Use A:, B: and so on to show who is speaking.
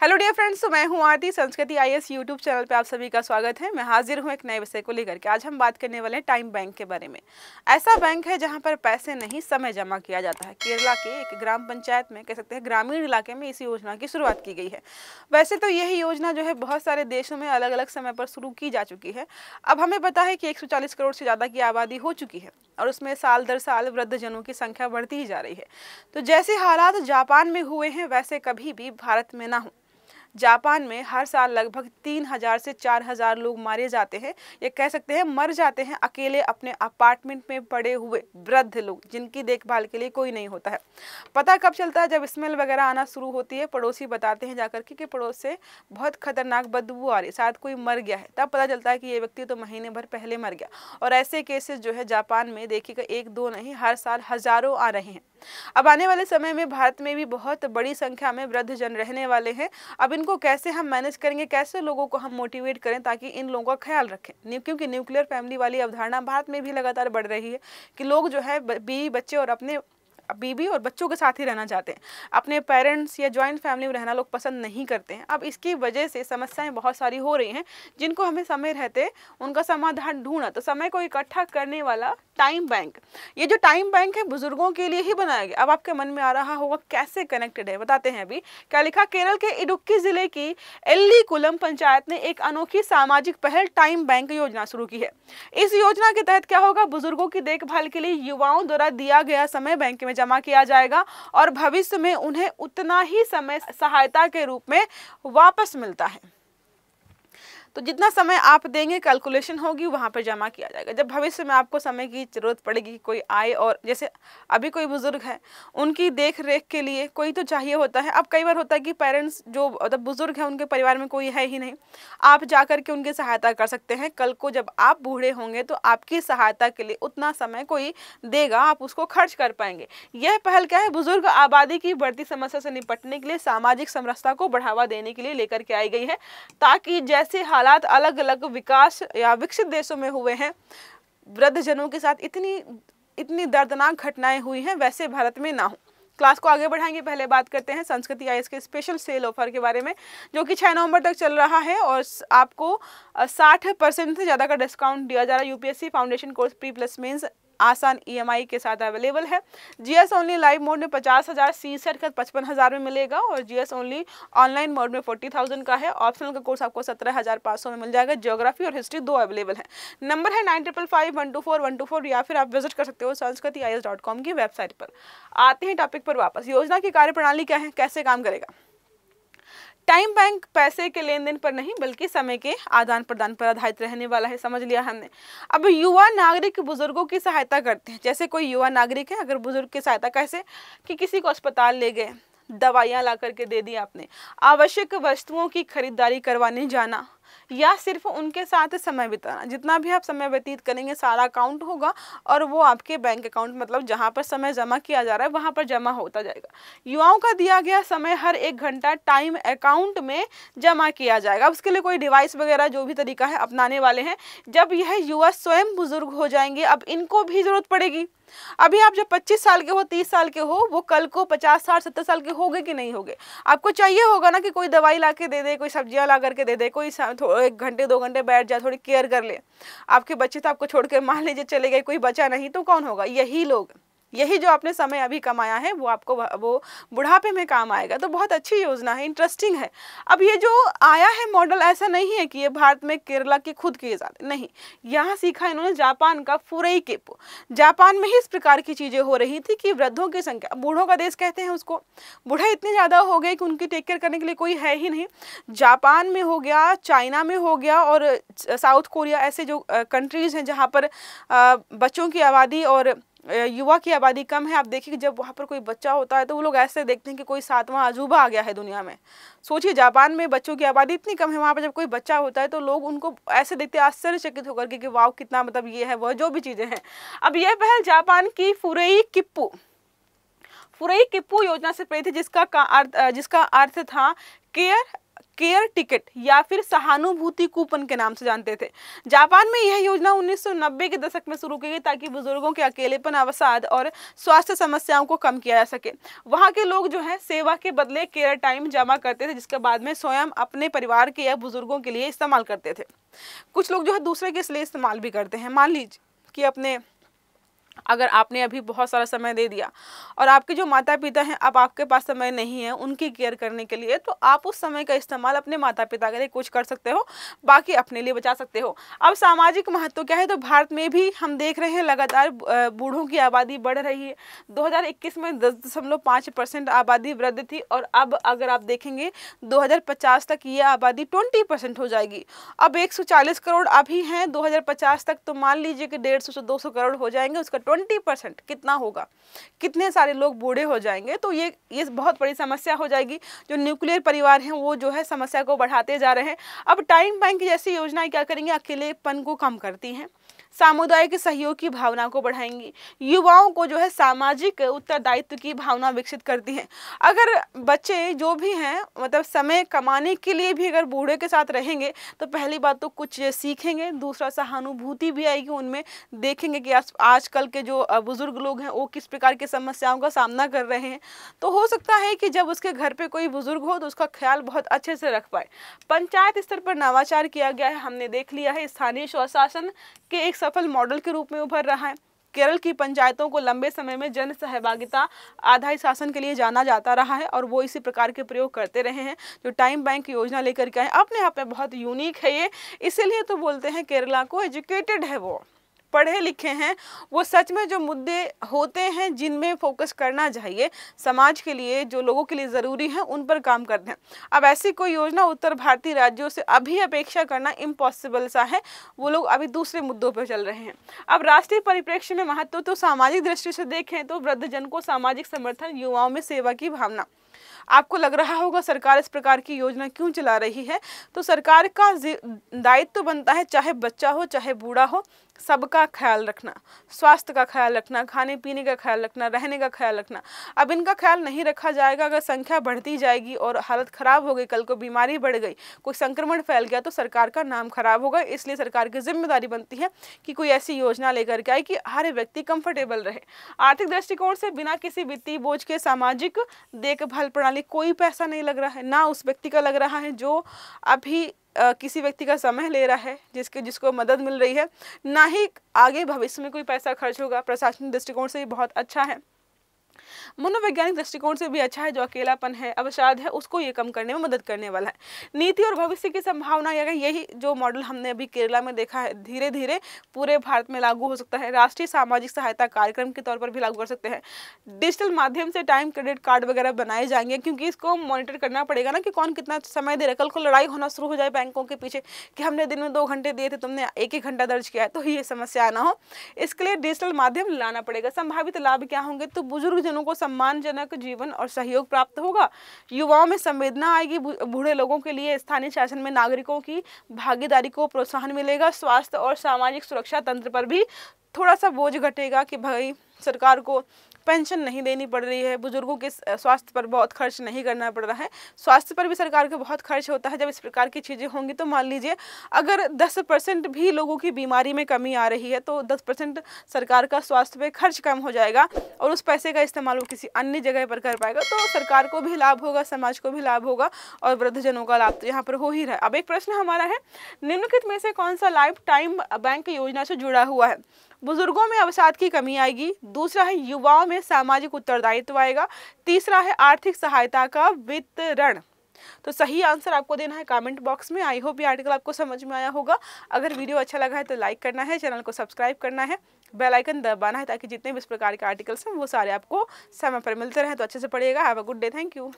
A: Hello dear friends, तो मैं हूं आरती। संस्कृति आईएएस यूट्यूब चैनल पे आप सभी का स्वागत है। मैं हाजिर हूं एक नए विषय को लेकर के। आज हम बात करने वाले हैं टाइम बैंक के बारे में। ऐसा बैंक है जहां पर पैसे नहीं, समय जमा किया जाता है। केरला के एक ग्राम पंचायत में, कह सकते हैं ग्रामीण इलाके में, इस योजना की शुरुआत की गई है। वैसे तो यही योजना जो है बहुत सारे देशों में अलग अलग समय पर शुरू की जा चुकी है। अब हमें पता है कि 140 करोड़ से ज़्यादा की आबादी हो चुकी है और उसमें साल दर साल वृद्धजनों की संख्या बढ़ती ही जा रही है। तो जैसे हालात जापान में हुए हैं वैसे कभी भी भारत में ना हो। जापान में हर साल लगभग 3000 से 4000 लोग मारे जाते हैं, ये कह सकते हैं मर जाते हैं, अकेले अपने अपार्टमेंट में पड़े हुए वृद्ध लोग जिनकी देखभाल के लिए कोई नहीं होता है। पता कब चलता है? जब स्मेल वगैरह आना शुरू होती है, पड़ोसी बताते हैं जाकर के कि पड़ोस से बहुत खतरनाक बदबू आ रही, शायद कोई मर गया है। तब पता चलता है कि ये व्यक्ति तो महीने भर पहले मर गया। और ऐसे केसेस जो है जापान में देखिएगा, एक दो नहीं, हर साल हजारों आ रहे हैं। अब आने वाले समय में भारत में भी बहुत बड़ी संख्या में वृद्धजन रहने वाले हैं। अब इनको कैसे हम मैनेज करेंगे, कैसे लोगों को हम मोटिवेट करें ताकि इन लोगों का ख्याल रखें, क्योंकि न्यूक्लियर फैमिली वाली अवधारणा भारत में भी लगातार बढ़ रही है कि लोग जो है बीवी बच्चे और अपने बीबी और बच्चों के साथ ही रहना चाहते हैं। अपने पेरेंट्स या जॉइंट फैमिली में रहना लोग पसंद नहीं करते हैं। अब इसकी वजह से समस्याएं बहुत सारी हो रही हैं जिनको हमें समय रहते उनका समाधान ढूंढना। तो समय को इकट्ठा करने वाला टाइम बैंक, ये जो टाइम बैंक है बुजुर्गों के लिए ही बनाया गया। अब आपके मन में आ रहा होगा कैसे कनेक्टेड है, बताते हैं अभी। क्या लिखा? केरल के इडुक्की जिले की एल्लीकुलम पंचायत ने एक अनोखी सामाजिक पहल टाइम बैंक योजना शुरू की है। इस योजना के तहत क्या होगा, बुजुर्गों की देखभाल के लिए युवाओं द्वारा दिया गया समय बैंक में जमा किया जाएगा और भविष्य में उन्हें उतना ही समय सहायता के रूप में वापस मिलता है। तो जितना समय आप देंगे कैलकुलेशन होगी, वहाँ पर जमा किया जाएगा। जब भविष्य में आपको समय की जरूरत पड़ेगी, कोई आए, और जैसे अभी कोई बुजुर्ग है उनकी देख रेख के लिए कोई तो चाहिए होता है। अब कई बार होता है कि पेरेंट्स जो मतलब बुजुर्ग हैं उनके परिवार में कोई है ही नहीं, आप जा कर के उनकी सहायता कर सकते हैं। कल को जब आप बूढ़े होंगे तो आपकी सहायता के लिए उतना समय कोई देगा, आप उसको खर्च कर पाएंगे। यह पहल क्या है, बुजुर्ग आबादी की बढ़ती समस्या से निपटने के लिए सामाजिक समरसता को बढ़ावा देने के लिए लेकर के आई गई है, ताकि जैसे हालात अलग अलग विकास या विकसित देशों में हुए हैं, वृद्धजनों के साथ इतनी दर्दनाक घटनाएं हुई हैं, वैसे भारत में ना हो। क्लास को आगे बढ़ाएंगे, पहले बात करते हैं संस्कृति आईएएस के स्पेशल सेल ऑफर के बारे में, जो कि 6 नवंबर तक चल रहा है और आपको 60% से ज़्यादा का डिस्काउंट दिया जा रहा है। UPSC foundation course pre plus mains आसान ईएमआई के साथ अवेलेबल है। जीएस ओनली लाइव मोड में 50,000, सी सेट का 55,000 में मिलेगा और जीएस ओनली ऑनलाइन मोड में 40,000 का है। ऑप्शनल का कोर्स आपको 17,500 में मिल जाएगा। ज्योग्राफी और हिस्ट्री 2 अवेलेबल है। नंबर है 9555124124 या फिर आप विजिट कर सकते हो sanskritIAS.com की वेबसाइट पर। आते हैं टॉपिक पर वापस। योजना की कार्यप्रणाली क्या है, कैसे काम करेगा? टाइम बैंक पैसे के लेन देन पर नहीं बल्कि समय के आदान प्रदान पर आधारित रहने वाला है, समझ लिया हमने। अब युवा नागरिक बुजुर्गों की सहायता करते हैं। जैसे कोई युवा नागरिक है, अगर बुजुर्ग की सहायता कैसे, कि किसी को अस्पताल ले गए, दवाइयाँ ला करके दे दी आपने, आवश्यक वस्तुओं की खरीदारी करवाने जाना, या सिर्फ उनके साथ समय बिताना। जितना भी आप समय व्यतीत करेंगे सारा अकाउंट होगा और वो आपके बैंक अकाउंट, मतलब जहाँ पर समय जमा किया जा रहा है वहाँ पर जमा होता जाएगा। युवाओं का दिया गया समय हर 1 घंटा टाइम अकाउंट में जमा किया जाएगा। अब उसके लिए कोई डिवाइस वगैरह जो भी तरीका है अपनाने वाले हैं। जब यह युवा स्वयं बुजुर्ग हो जाएंगे, अब इनको भी जरूरत पड़ेगी। अभी आप जब 25 साल के हो, 30 साल के हो, वो कल को 50, 60, 70 साल के होगे कि नहीं होगे? आपको चाहिए होगा ना कि कोई दवाई ला के दे दे, कोई सब्जियां ला करके दे दे, कोई 1 घंटे 2 घंटे बैठ जाए, थोड़ी केयर कर ले। आपके बच्चे तो आपको छोड़ के मान लीजिए चले गए, कोई बचा नहीं, तो कौन होगा? यही लोग। यही जो आपने समय अभी कमाया है वो आपको वो बुढ़ापे में काम आएगा। तो बहुत अच्छी योजना है, इंटरेस्टिंग है। अब ये जो आया है मॉडल, ऐसा नहीं है कि ये भारत में केरला की खुद की इजाद, नहीं, यहाँ सीखा इन्होंने जापान का फुरई केपो। जापान में ही इस प्रकार की चीजें हो रही थी कि वृद्धों की संख्या, बूढ़ों का देश कहते हैं उसको, बूढ़े इतने ज्यादा हो गए कि उनकी टेक केयर करने के लिए कोई है ही नहीं। जापान में हो गया, चाइना में हो गया और साउथ कोरिया, ऐसे जो कंट्रीज हैं जहाँ पर बच्चों की आबादी और युवा की आबादी कम है। आप देखिए जब वहाँ पर कोई बच्चा होता है तो वो लोग ऐसे देखते हैं कि कोई 7वां अजूबा आ गया है दुनिया में। सोचिए, जापान में बच्चों की आबादी इतनी कम है, वहाँ पर जब कोई बच्चा होता है तो लोग उनको ऐसे देखते हैं आश्चर्यचकित होकर कि वाह कितना, मतलब ये है वह जो भी चीज़ें हैं। अब यह पहल जापान की फुरई किप्पू योजना से प्रेरित है, जिसका अर्थ था केयर टिकट या फिर सहानुभूति कूपन के नाम से जानते थे। जापान में यह योजना 1990 के दशक में शुरू की गई ताकि बुजुर्गों के अकेलेपन, अवसाद और स्वास्थ्य समस्याओं को कम किया जा सके। वहाँ के लोग जो है सेवा के बदले केयर टाइम जमा करते थे, जिसके बाद में स्वयं अपने परिवार के या बुजुर्गों के लिए इस्तेमाल करते थे। कुछ लोग जो है दूसरे के लिए इस्तेमाल भी करते हैं। मान लीजिए कि अगर आपने अभी बहुत सारा समय दे दिया और आपके जो माता पिता हैं अब आपके पास समय नहीं है उनकी केयर करने के लिए, तो आप उस समय का इस्तेमाल अपने माता पिता के लिए कुछ कर सकते हो, बाकी अपने लिए बचा सकते हो। अब सामाजिक महत्व क्या है, तो भारत में भी हम देख रहे हैं लगातार बूढ़ों की आबादी बढ़ रही है। 2021 में 10.5% आबादी वृद्धि थी और अब अगर आप देखेंगे 2050 तक ये आबादी 20% हो जाएगी। अब 140 करोड़ अभी हैं, 2050 तक तो मान लीजिए कि 150 से 200 करोड़ हो जाएंगे। उसका 20% कितना होगा, कितने सारे लोग बूढ़े हो जाएंगे। तो ये बहुत बड़ी समस्या हो जाएगी। जो न्यूक्लियर परिवार हैं वो जो है समस्या को बढ़ाते जा रहे हैं। अब टाइम बैंक जैसी योजनाएं क्या करेंगे, अकेलेपन को कम करती हैं, सामुदायिक सहयोग की भावना को बढ़ाएंगी, युवाओं को जो है सामाजिक उत्तरदायित्व की भावना विकसित करती हैं। अगर बच्चे जो भी हैं मतलब समय कमाने के लिए भी अगर बूढ़े के साथ रहेंगे तो पहली बात तो कुछ सीखेंगे, दूसरा सहानुभूति भी आएगी उनमें, देखेंगे कि आजकल के जो बुजुर्ग लोग हैं वो किस प्रकार की समस्याओं का सामना कर रहे हैं। तो हो सकता है कि जब उसके घर पे कोई बुजुर्ग हो तो उसका ख्याल बहुत अच्छे से रख पाए। पंचायत स्तर पर नवाचार किया गया है, हमने देख लिया है, स्थानीय स्वशासन के एक सफल मॉडल के रूप में उभर रहा है। केरल की पंचायतों को लंबे समय में जन सहभागिता आधारित शासन के लिए जाना जाता रहा है और वो इसी प्रकार के प्रयोग करते रहे हैं। जो टाइम बैंक योजना लेकर के आए अपने आप में बहुत यूनिक है ये, इसीलिए तो बोलते हैं केरला को एजुकेटेड है, वो पढ़े लिखे हैं, वो सच में जो मुद्दे होते हैं जिनमें फोकस करना चाहिए समाज के लिए, जो लोगों के लिए ज़रूरी है, उन पर काम करते हैं। अब ऐसी कोई योजना उत्तर भारतीय राज्यों से अभी अपेक्षा करना इम्पॉसिबल सा है, वो लोग अभी दूसरे मुद्दों पर चल रहे हैं। अब राष्ट्रीय परिप्रेक्ष्य में महत्व तो सामाजिक दृष्टि से देखें तो वृद्धजन को सामाजिक समर्थन, युवाओं में सेवा की भावना। आपको लग रहा होगा सरकार इस प्रकार की योजना क्यों चला रही है, तो सरकार का दायित्व बनता है, चाहे बच्चा हो चाहे बूढ़ा हो, सबका ख्याल रखना, स्वास्थ्य का ख्याल रखना, खाने पीने का ख्याल रखना, रहने का ख्याल रखना। अब इनका ख्याल नहीं रखा जाएगा, अगर संख्या बढ़ती जाएगी और हालत खराब हो गई, कल को बीमारी बढ़ गई, कोई संक्रमण फैल गया तो सरकार का नाम खराब होगा। इसलिए सरकार की जिम्मेदारी बनती है कि कोई ऐसी योजना लेकर के आए कि हर व्यक्ति कंफर्टेबल रहे। आर्थिक दृष्टिकोण से बिना किसी वित्तीय बोझ के सामाजिक देखभाल प्रणाली, कोई पैसा नहीं लग रहा है, ना उस व्यक्ति का लग रहा है जो अभी किसी व्यक्ति का समय ले रहा है, जिसको मदद मिल रही है, ना ही आगे भविष्य में कोई पैसा खर्च होगा। प्रशासनिक दृष्टिकोण से बहुत अच्छा है, मनोवैज्ञानिक दृष्टिकोण से भी अच्छा है। जो अकेलापन है, अवसाद है, उसको ये कम करने में मदद करने वाला है। नीति और भविष्य की संभावना, यही जो मॉडल हमने अभी केरला में देखा है, धीरे धीरे पूरे भारत में लागू हो सकता है। राष्ट्रीय सामाजिक सहायता कार्यक्रम के तौर पर भी लागू कर सकते हैं। डिजिटल माध्यम से टाइम क्रेडिट कार्ड वगैरह बनाए जाएंगे, क्योंकि इसको मॉनिटर करना पड़ेगा ना कि कौन कितना समय दे रहा है। कल को लड़ाई होना शुरू हो जाए बैंकों के पीछे कि हमने दिन में 2 घंटे दिए थे, तुमने 1 घंटा दर्ज किया है, तो ये समस्या ना हो, इसके लिए डिजिटल माध्यम लाना पड़ेगा। संभावित लाभ क्या होंगे, तो बुजुर्ग जनों को सम्मानजनक जीवन और सहयोग प्राप्त होगा, युवाओं में संवेदना आएगी, बूढ़े लोगों के लिए स्थानीय शासन में नागरिकों की भागीदारी को प्रोत्साहन मिलेगा, स्वास्थ्य और सामाजिक सुरक्षा तंत्र पर भी थोड़ा सा बोझ घटेगा कि भाई सरकार को पेंशन नहीं देनी पड़ रही है, बुजुर्गों के स्वास्थ्य पर बहुत खर्च नहीं करना पड़ रहा है। स्वास्थ्य पर भी सरकार का बहुत खर्च होता है। जब इस प्रकार की चीज़ें होंगी तो मान लीजिए अगर 10% भी लोगों की बीमारी में कमी आ रही है तो 10% सरकार का स्वास्थ्य पे खर्च कम हो जाएगा और उस पैसे का इस्तेमाल वो किसी अन्य जगह पर कर पाएगा, तो सरकार को भी लाभ होगा, समाज को भी लाभ होगा और वृद्धजनों का लाभ तो यहाँ पर हो ही रहा है। अब एक प्रश्न हमारा है, निम्नलिखित में से कौन सा लाइफ टाइम बैंक योजना से जुड़ा हुआ है? बुजुर्गों में अवसाद की कमी आएगी, दूसरा है युवाओं में सामाजिक उत्तरदायित्व आएगा, तीसरा है आर्थिक सहायता का वितरण। तो सही आंसर आपको देना है कमेंट बॉक्स में। आई होप ये आर्टिकल आपको समझ में आया होगा। अगर वीडियो अच्छा लगा है तो लाइक करना है, चैनल को सब्सक्राइब करना है, बेल आइकन दबाना है ताकि जितने भी इस प्रकार के आर्टिकल्स हैं वो सारे आपको समय पर मिलते रहें। तो अच्छे से पढ़िएगा। Have a good day. Thank you.